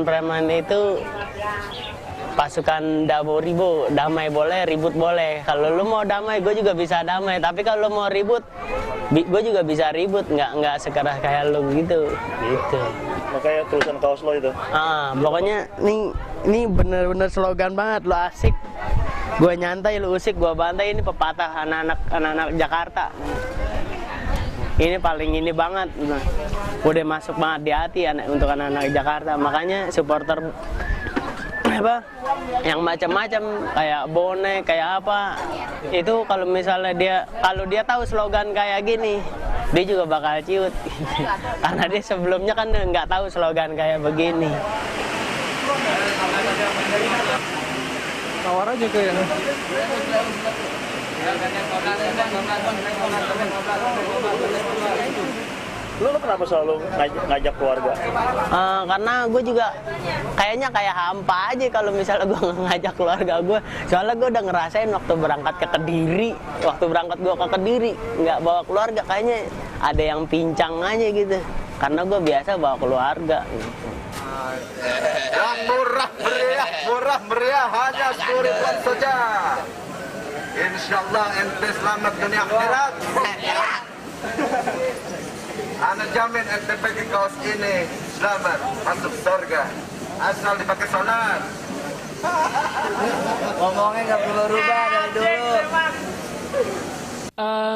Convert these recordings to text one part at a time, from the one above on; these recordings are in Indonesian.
preman-preman itu pasukan Daboribo, damai boleh, ribut boleh. Kalau lu mau damai, gue juga bisa damai. Tapi kalau lu mau ribut, gue juga bisa ribut. Nggak sekeras kayak lu gitu. Gitu. Makanya tulisan kaos lo itu. Pokoknya ini bener-bener slogan banget. Lu asik, gue nyantai, lu usik, gue bantai. Ini pepatah anak-anak Jakarta. Ini paling ini banget. Udah masuk banget di hati untuk anak-anak Jakarta. Makanya supporter apa yang macam-macam kayak bonek kayak apa itu kalau misalnya dia tahu slogan kayak gini dia juga bakal ciut karena dia sebelumnya kan nggak tahu slogan kayak begini. Tawar aja kayak Lu kenapa selalu ngajak keluarga? Karena gue juga kayaknya kayak hampa aja kalau misalnya gue ngajak keluarga gue. Soalnya gue udah ngerasain waktu berangkat ke Kediri, nggak bawa keluarga, kayaknya ada yang pincang aja gitu. Karena gue biasa bawa keluarga. Yang murah meriah hanya 10.000 saja. Insyaallah ente selamat dunia akhirat. Ana jamin ente pakai kaos ini selamat masuk surga asal dipakai sholat. Ngomongnya nggak perlu rubah dari dulu.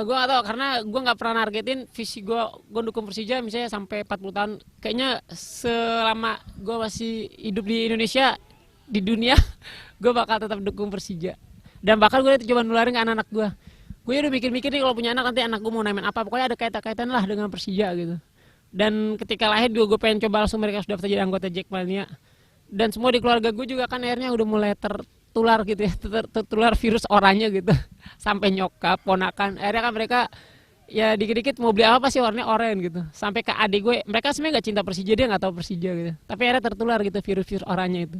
Gue gak tau karena gue nggak pernah nargetin visi gue dukung Persija misalnya sampai 40 tahun. Kayaknya selama gue masih hidup di Indonesia, di dunia, gue bakal tetap dukung Persija. Dan bakal gue coba nularin ke anak-anak gue. Gue udah mikir-mikir nih kalau punya anak nanti anak gue mau namain apa, pokoknya ada kaitan-kaitan lah dengan Persija gitu. Dan ketika lahir juga gue pengen coba langsung mereka sudah jadi anggota Jackmania. Dan semua di keluarga gue juga kan akhirnya udah mulai tertular gitu ya, tertular virus oranye gitu. Sampai nyokap, ponakan, akhirnya kan mereka ya dikit-dikit mau beli apa sih warnanya oranye gitu. Sampai ke adik gue, mereka sebenarnya gak cinta Persija, dia gak tahu Persija gitu. Tapi akhirnya tertular gitu virus-virus oranye itu.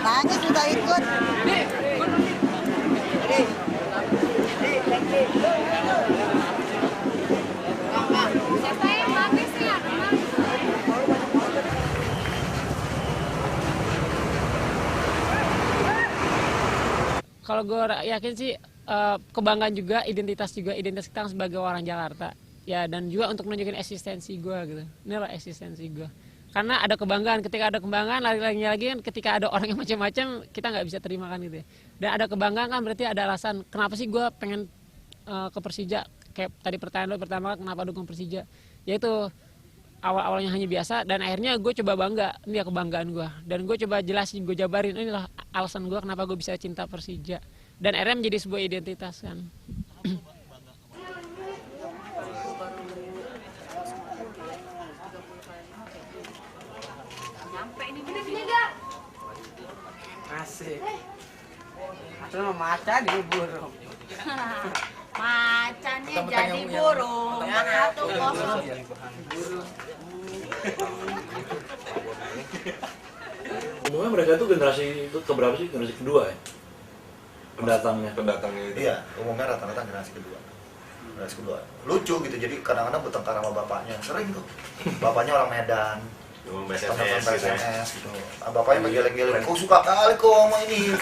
Nangis udah ikut. Kalau gue yakin sih kebanggaan juga, identitas kita sebagai orang Jakarta. Ya dan juga untuk menunjukin eksistensi gue gitu. Inilah eksistensi gue. Karena ada kebanggaan, ketika ada kebanggaan lagi kan ketika ada orang yang macam-macam kita nggak bisa terima kan gitu ya. Dan ada kebanggaan kan berarti ada alasan kenapa sih gue pengen ke Persija. Kayak tadi pertanyaan lo pertama kenapa dukung Persija. Yaitu awal-awalnya hanya biasa dan akhirnya gue coba bangga, ini ya kebanggaan gue. Dan gue coba jelasin, gue jabarin inilah alasan gue kenapa gue bisa cinta Persija. Dan akhirnya menjadi sebuah identitas kan. Asik. Aku mau macan di burung. Macannya jadi burung. Satu kosong. Umumnya mereka tuh generasi itu keberapa sih? Generasi kedua ya? Pendatangnya itu. Iya, umumnya rata-rata generasi kedua. Lucu gitu, jadi kadang-kadang bertengkar sama bapaknya. Sering tuh. Bapaknya orang Medan. SMS gitu. Bapaknya geleng-geleng, kok suka kali kok sama ini,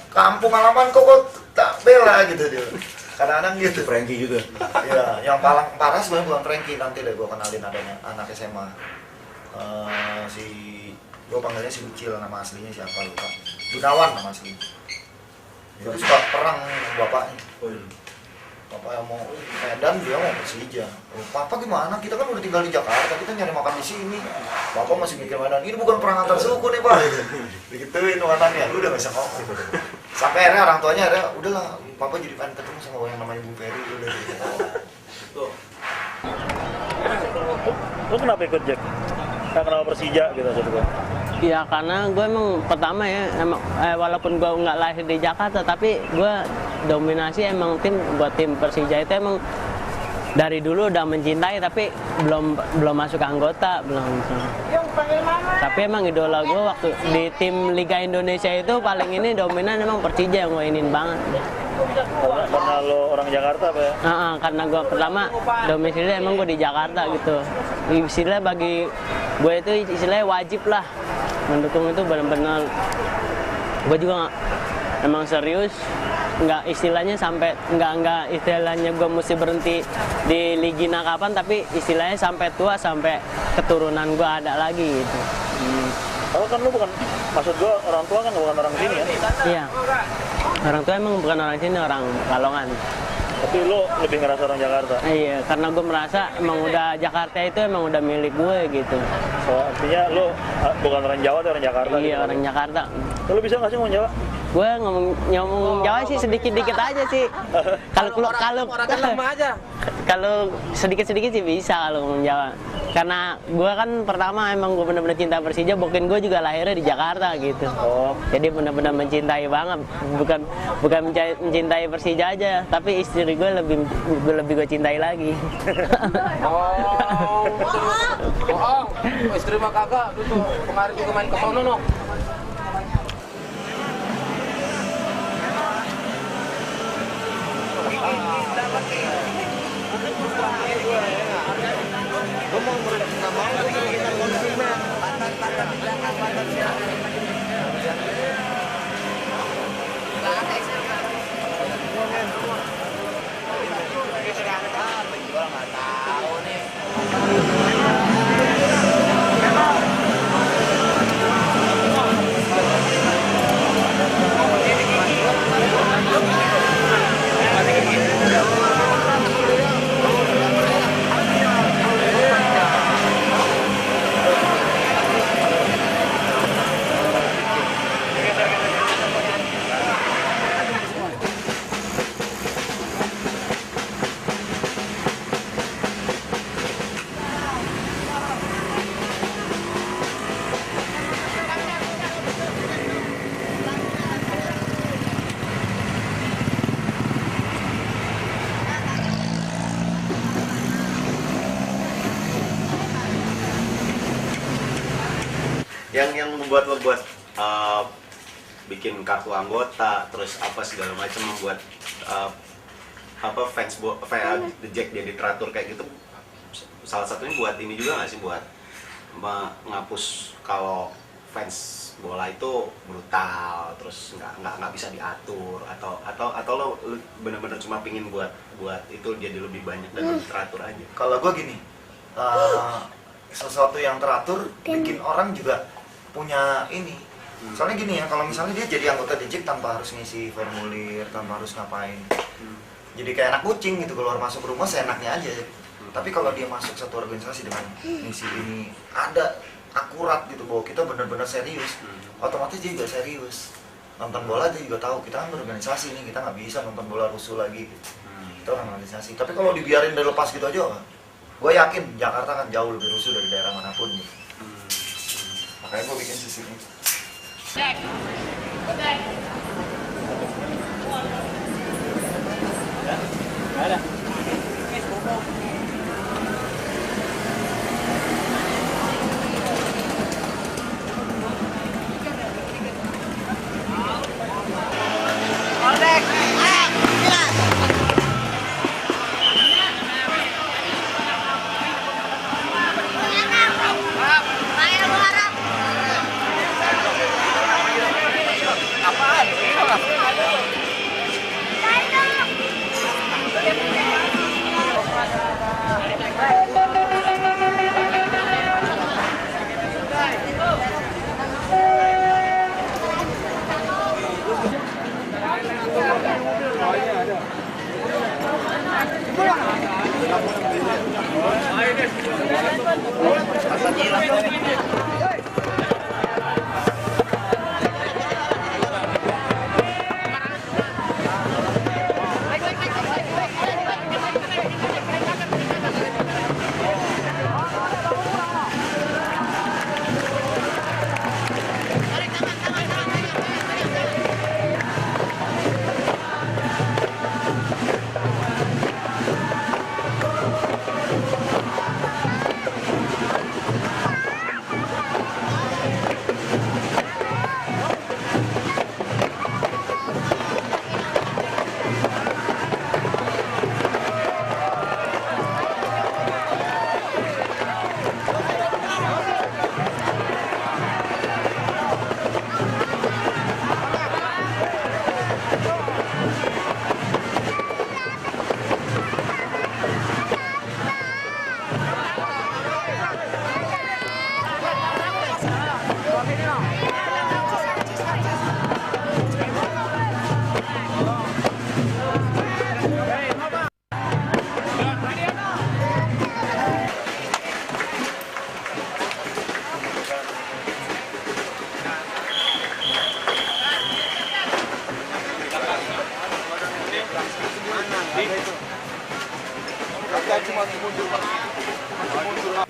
kampung halaman kok tak bela gitu dia. Kadang-kadang gitu. Frankie juga. Iya, yang paling parah sebenarnya bukan Frankie, nanti deh gue kenalin adanya anak SMA si Gue panggilnya si Ucil, nama aslinya siapa lupa. Gunawan nama aslinya. Itu suka perang sama bapaknya. Papa yang mau Medan, dia mau Persija. Oh, Papa gimana? Kita kan udah tinggal di Jakarta, kita nyari makan di sini. Papa masih mikir Medan. Ini bukan perang antar suku nih Pak. Digituin wanannya, lu udah gak bisa ngomong. Sampai akhirnya orang tuanya udahlah, Papa jadi pengen ketemu sama yang namanya Bu Ferry. Udah gitu. Lu kenapa ikut Jack? Kenapa Persija gitu maksud Ya karena gue emang pertama ya, emang walaupun gue nggak lahir di Jakarta, tapi gue dominasi emang buat tim Persija itu emang dari dulu udah mencintai, tapi belum masuk anggota, belum. Tapi emang idola gue waktu di tim Liga Indonesia itu paling ini dominan emang Persija yang gue inin banget. Karena lo orang Jakarta apa ya? Karena gue pertama domisili emang gue di Jakarta gitu. Istilah bagi gue itu istilahnya wajib lah mendukung itu benar-benar. Gue juga emang serius, nggak istilahnya sampai nggak istilahnya gue mesti berhenti di Ligina kapan, tapi istilahnya sampai tua, sampai keturunan gue ada lagi gitu. Kalau kan lu bukan, maksud gue orang tua kan bukan orang sini ya? Iya, orang tua emang bukan orang sini, orang Kalongan. Tapi lu lebih ngerasa orang Jakarta? Iya, karena gue merasa emang udah Jakarta itu emang udah milik gue gitu. So, artinya lu bukan orang Jawa, tapi orang Jakarta? Iya, gitu. orang Jakarta. Lu bisa nggak sih ngomong Jawa? Gue ngomong Jawa sih sedikit-dikit aja sih. Kalau sedikit-sedikit sih bisa kalau ngomong Jawa. Karena gue kan pertama emang gue benar-benar cinta Persija, bukan gue juga lahirnya di Jakarta gitu. Jadi benar-benar mencintai banget, bukan mencintai Persija aja, tapi istri gue lebih gue cintai lagi. Bohong. Istri mah kagak, dulu kemarin juga main ke sono no. Yang membuat lo buat bikin kartu anggota, terus apa segala macam, membuat fans The Jack jadi teratur kayak gitu, salah satunya buat ini juga nggak sih, buat menghapus kalau fans bola itu brutal, terus nggak bisa diatur, atau lo benar-benar cuma pingin buat itu jadi lebih banyak dan lebih teratur aja? Kalau gue gini, sesuatu yang teratur bikin orang juga punya ini. Soalnya gini ya, kalau misalnya dia jadi anggota The Jack tanpa harus ngisi formulir, tanpa harus ngapain, jadi kayak anak kucing gitu, keluar masuk rumah seenaknya aja. Tapi kalau dia masuk satu organisasi dengan misi ini ada akurat gitu, bahwa kita benar-benar serius, otomatis dia juga serius. Nonton bola dia juga tahu kita kan berorganisasi nih, kita nggak bisa nonton bola rusuh lagi gitu. Kita kan organisasi. Tapi kalau dibiarin dari lepas gitu aja, gue yakin Jakarta kan jauh lebih rusuh dari daerah manapun gitu. Makanya gue bikin sistem itu. Ada.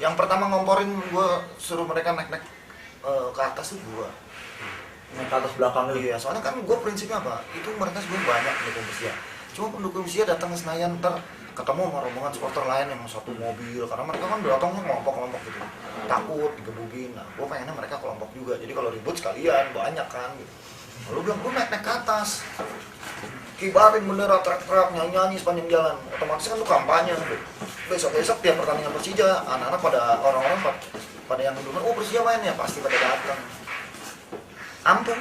Yang pertama ngomporin gue suruh mereka naik ke atas tuh gue. Naik ke atas belakang itu. Iya, soalnya kan gue prinsipnya apa? Itu mereka sebenarnya banyak pendukung Persija. Cuma pendukung Persija datang ke Senayan ntar ketemu sama rombongan supporter lain yang satu mobil, karena mereka kan datangnya kelompok-kelompok gitu. Takut digebugin. Nah, gue pengennya mereka kelompok juga. Jadi kalau ribut sekalian banyak kan gitu. Lalu bilang gue naik ke atas. Kibarin bendera, teriak-teriak, nyanyi-nyanyi sepanjang jalan. Otomatis kan itu kampanye. Besok-besok tiap pertandingan Persija, anak-anak pada orang-orang pada yang dulu, oh Persija main ya, pasti pada datang. Ampuh.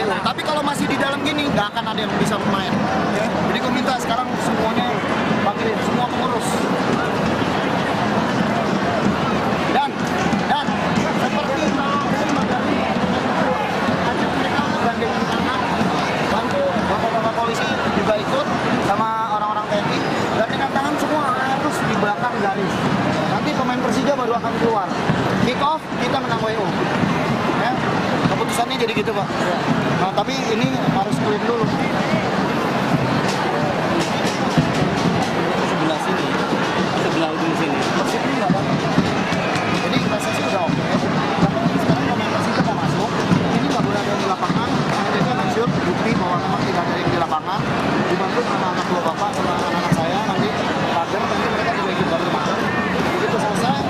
Tapi kalau masih di dalam gini, nggak akan ada yang bisa bermain. Jadi gue minta sekarang semuanya panggilin, semua pengurus. Dan seperti bantu bapak-bapak polisi juga ikut sama orang-orang TNI. Dan dengan tangan semua harus di belakang garis. Nanti pemain Persija baru akan keluar. Kick off kita menang WO. Ya, keputusannya jadi gitu Pak. Nah, tapi ini harus clear dulu. Sebelah sini, sebelah ujung sini. Persib ini nggak apa-apa. Jadi PSSI udah oke. Tapi sekarang pemain Persija mau masuk. Ini nggak boleh ada di lapangan. Mereka menunjuk bukti bahwa memang tidak ada yang di lapangan. Dibantu sama anak dua bapak sama anak saya nanti pagar nanti mereka juga ikut bantu makan. Begitu selesai,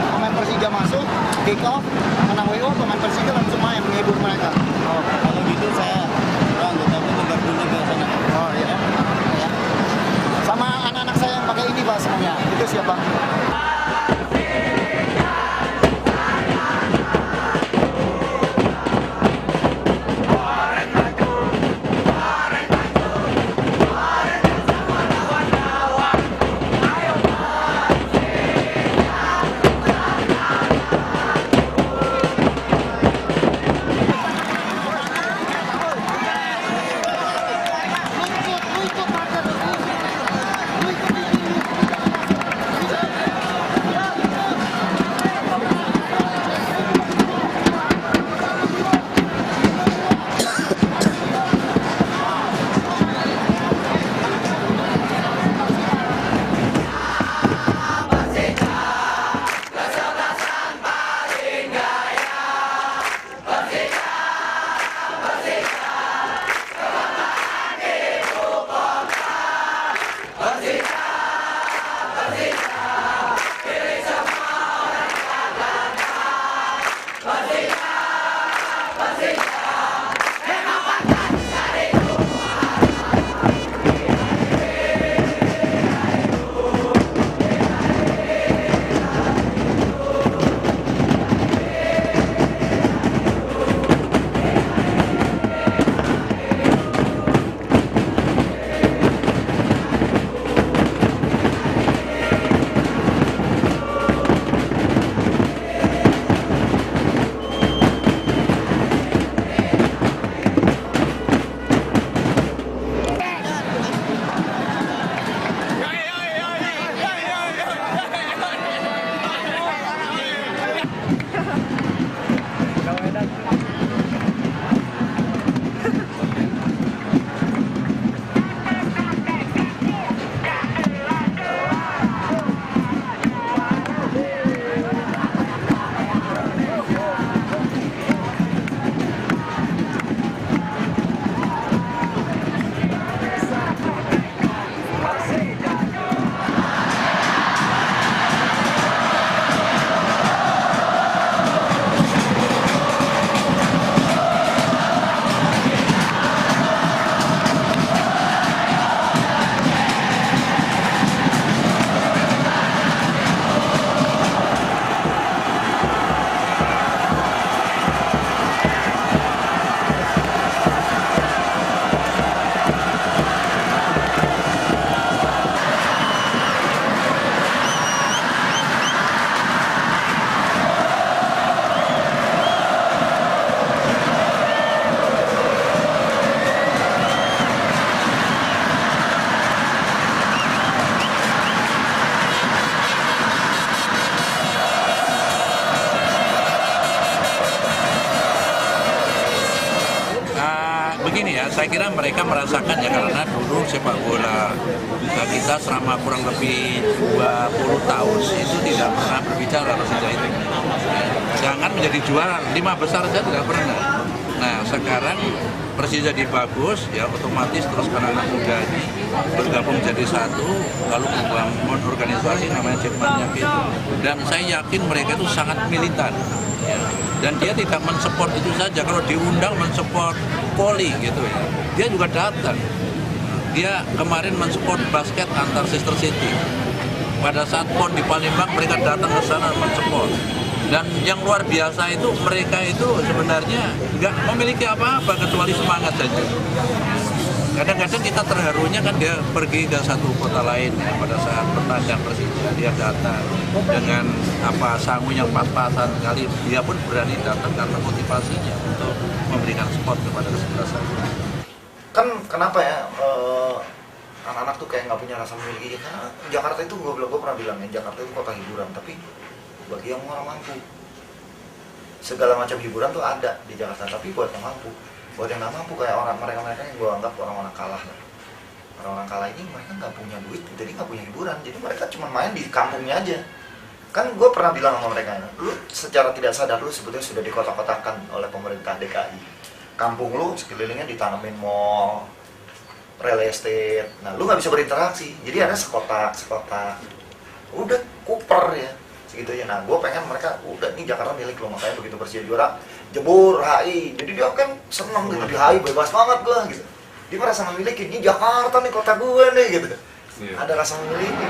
pemain Persija masuk, kick off, menang WO, pemain Persija langsung main menghibur mereka. Oh, kalau gitu saya anggota menyebar dulu ke sana. Oh iya. Ya. Sama anak-anak saya yang pakai ini Pak semuanya. Itu siapa? mereka merasakan ya, karena dulu sepak bola kita selama kurang lebih 20 tahun itu tidak pernah berbicara Persija itu. Jangan menjadi juara, 5 besar saja tidak pernah. Nah sekarang Persija jadi bagus, ya otomatis terus anak-anak muda ini bergabung jadi satu, lalu membangun organisasi namanya Jetmania gitu. Dan saya yakin mereka itu sangat militan. Ya. Dan dia tidak mensupport itu saja, kalau diundang mensupport voli gitu ya, dia juga datang. Dia kemarin mensupport basket antar sister city. Pada saat PON di Palembang mereka datang ke sana mensupport. Dan yang luar biasa itu mereka itu sebenarnya nggak memiliki apa-apa kecuali semangat saja. Kadang-kadang kita terharunya kan dia pergi ke satu kota lain ya, pada saat pertandingan Persija dia datang dengan apa sangu yang pas-pasan sekali, dia pun berani datang karena motivasinya untuk memberikan support kepada kesebelasan. Kan kenapa ya anak-anak tuh kayak nggak punya rasa memiliki, karena Jakarta itu gue pernah bilang ya, Jakarta itu kota hiburan, tapi bagi yang orang mampu segala macam hiburan tuh ada di Jakarta, tapi buat yang mampu, buat yang nggak mampu kayak mereka yang gue anggap orang-orang kalah lah. Orang-orang kalah ini mereka nggak punya duit, jadi nggak punya hiburan, jadi mereka cuma main di kampungnya aja. Kan gue pernah bilang sama mereka, lu secara tidak sadar lu sebetulnya sudah dikotak-kotakan oleh pemerintah DKI. Kampung lu sekelilingnya ditanamin mall, real estate, nah lu nggak bisa berinteraksi, jadi ada sekotak, udah kuper ya segitu ya. Nah gue pengen mereka udah nih Jakarta milik lo, makanya begitu Persija juara jebur HI, jadi dia kan seneng gitu di HI, bebas banget gue gitu, dia merasa memiliki, ini Jakarta nih kota gue nih gitu, ada rasa memiliki.